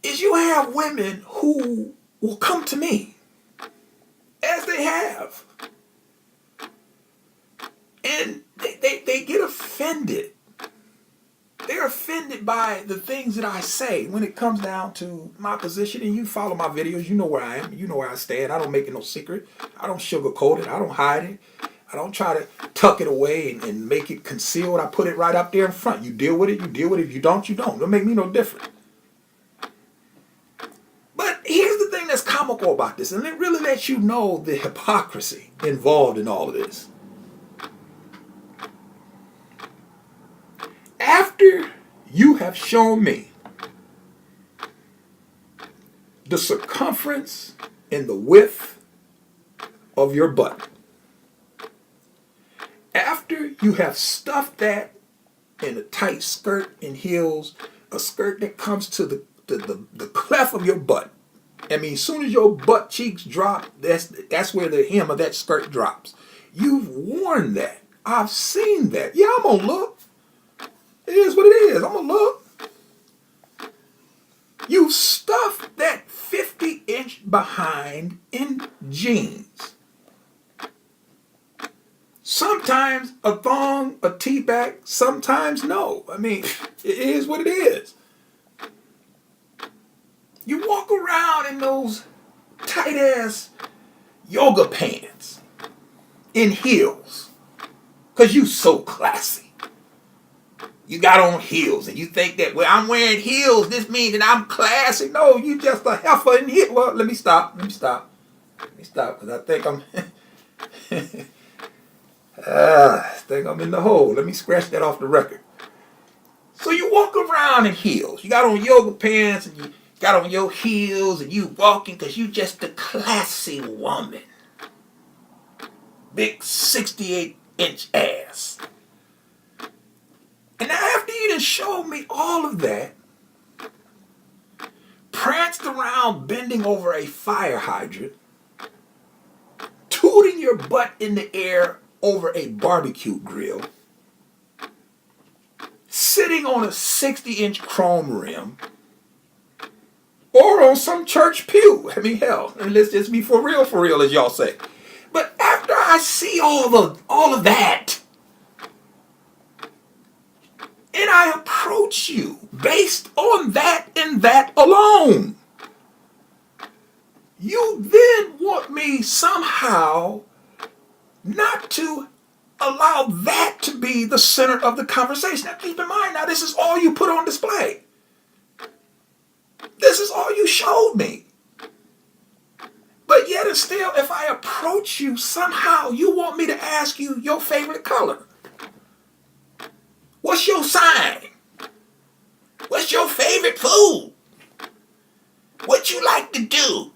is you have women who will come to me, as they have, and they get offended. They're offended by the things that I say when it comes down to my position. And you follow my videos, you know where I am, you know where I stand. I don't make it no secret. I don't sugarcoat it. I don't hide it. I don't try to tuck it away and make it concealed. I put it right up there in front. You deal with it, you deal with it. If you don't, you don't. Don't make me no different. But here's the thing that's comical about this, and it really lets you know the hypocrisy involved in all of this. After you have shown me the circumference and the width of your butt, after you have stuffed that in a tight skirt and heels, a skirt that comes to the cleft of your butt. I mean, as soon as your butt cheeks drop, that's where the hem of that skirt drops. You've worn that. I've seen that. Yeah, I'm gonna look. It is what it is. I'm gonna look. You stuffed that 50-inch behind in jeans. Sometimes a thong, a T-back, sometimes no. I mean, it is what it is. You walk around in those tight-ass yoga pants in heels because you so classy. You got on heels and you think that, well, I'm wearing heels, this means that I'm classy. No, you just a heifer in heels. Well, let me stop, because I think I'm in the hole. Let me scratch that off the record. So you walk around in heels. You got on yoga pants and you got on your heels and you walking because you just a classy woman. Big 68-inch ass. And now after you done showed me all of that, pranced around bending over a fire hydrant, tooting your butt in the air over a barbecue grill, sitting on a 60-inch chrome rim, or on some church pew. I mean, hell, let's just be for real, as y'all say. But after I see all of that, and I approach you based on that and that alone, you then want me somehow not to allow that to be the center of the conversation. Now keep in mind, now this is all you put on display. This is all you showed me. But yet and still, if I approach you, somehow you want me to ask you your favorite color. What's your sign? What's your favorite food? What you like to do?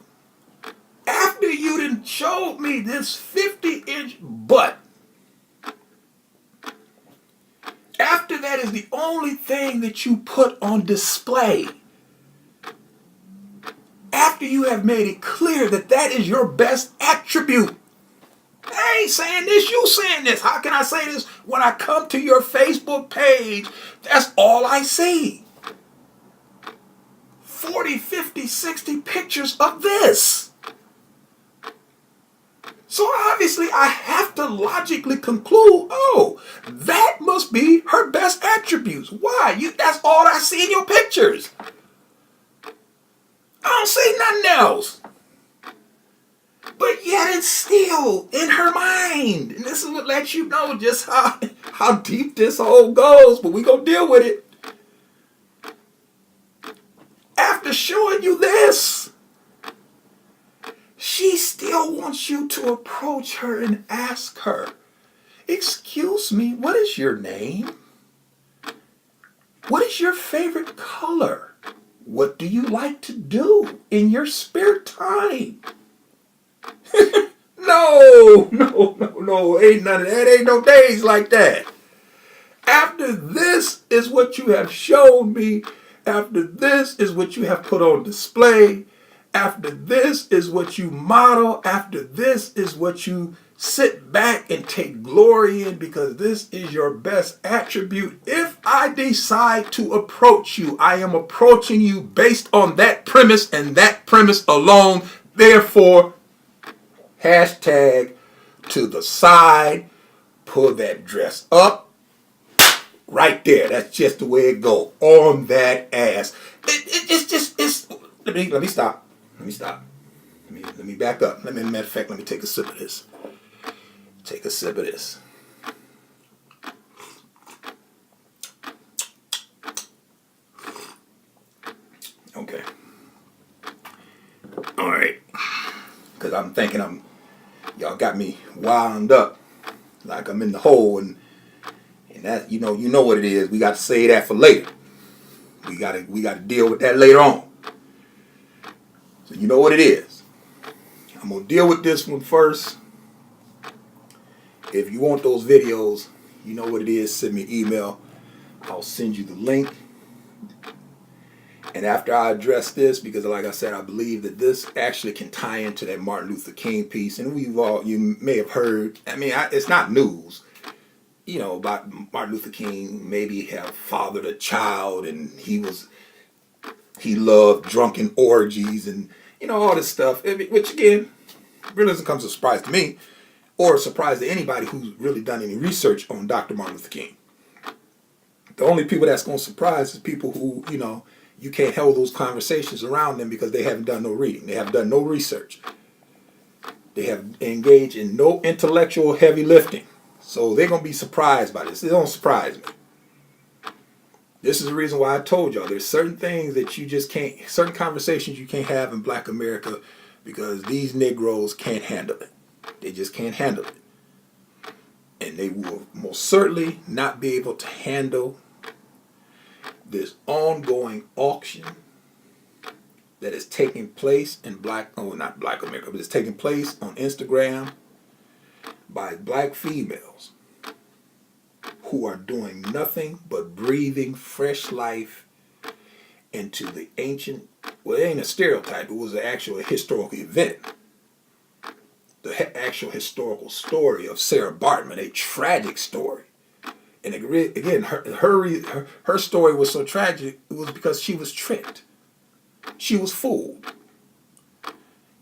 After you done showed me this 50-inch butt, after that is the only thing that you put on display, after you have made it clear that that is your best attribute, I ain't saying this, you saying this. How can I say this when I come to your Facebook page? That's all I see. 40, 50, 60 pictures of this. So obviously I have to logically conclude, oh, that must be her best attributes. Why? That's all I see in your pictures. I don't see nothing else. But yet it's still in her mind. And this is what lets you know just how deep this hole goes. But we're going to deal with it. After showing you this, she still wants you to approach her and ask her, excuse me, what is your name? What is your favorite color? What do you like to do in your spare time? No. Ain't none of that. Ain't no days like that. After this is what you have shown me. After this is what you have put on display. After this is what you model. After this is what you Sit back and take glory in, because this is your best attribute. If I decide to approach you, I am approaching you based on that premise and that premise alone. Therefore, hashtag to the side, pull that dress up right there. That's just the way it goes on that ass. It's let me stop. Let me back up. Matter of fact, let me take a sip of this. Take a sip of this. Okay. All right. Because I'm thinking y'all got me wound up like I'm in the hole, and that you know what it is. We got to say that for later. We got to deal with that later on. So you know what it is. I'm gonna deal with this one first. If you want those videos, you know what it is. Send me an email. I'll send you the link. And after I address this, because like I said, I believe that this actually can tie into that Martin Luther King piece. And you may have heard, it's not news, about Martin Luther King maybe have fathered a child, and he loved drunken orgies and, all this stuff, which again, really doesn't come as a surprise to me, or a surprise to anybody who's really done any research on Dr. Martin Luther King. The only people that's going to surprise is people who, you can't hold those conversations around them because they haven't done no reading. They have done no research. They have engaged in no intellectual heavy lifting. So they're going to be surprised by this. It don't surprise me. This is the reason why I told y'all there's certain things that you just can't, certain conversations you can't have in Black America because these Negroes can't handle it. They just can't handle it. And they will most certainly not be able to handle this ongoing auction that is taking place in not Black America, but it's taking place on Instagram by Black females who are doing nothing but breathing fresh life into the ancient, well, it ain't a stereotype, it was an actual historical event. The actual historical story of Sarah Bartman, a tragic story. And again, her story was so tragic, it was because she was tricked. She was fooled.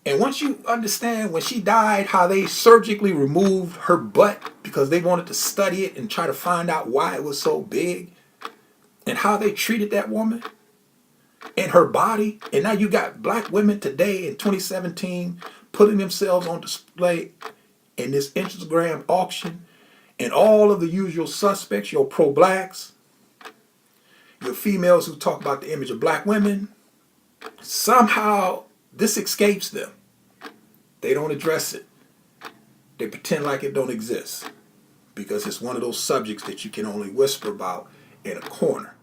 And once you understand when she died, how they surgically removed her butt because they wanted to study it and try to find out why it was so big, and how they treated that woman and her body. And now you got Black women today in 2017 putting themselves on display in this Instagram auction, and all of the usual suspects, your pro-blacks, your females who talk about the image of Black women, somehow this escapes them. They don't address it. They pretend like it don't exist because it's one of those subjects that you can only whisper about in a corner.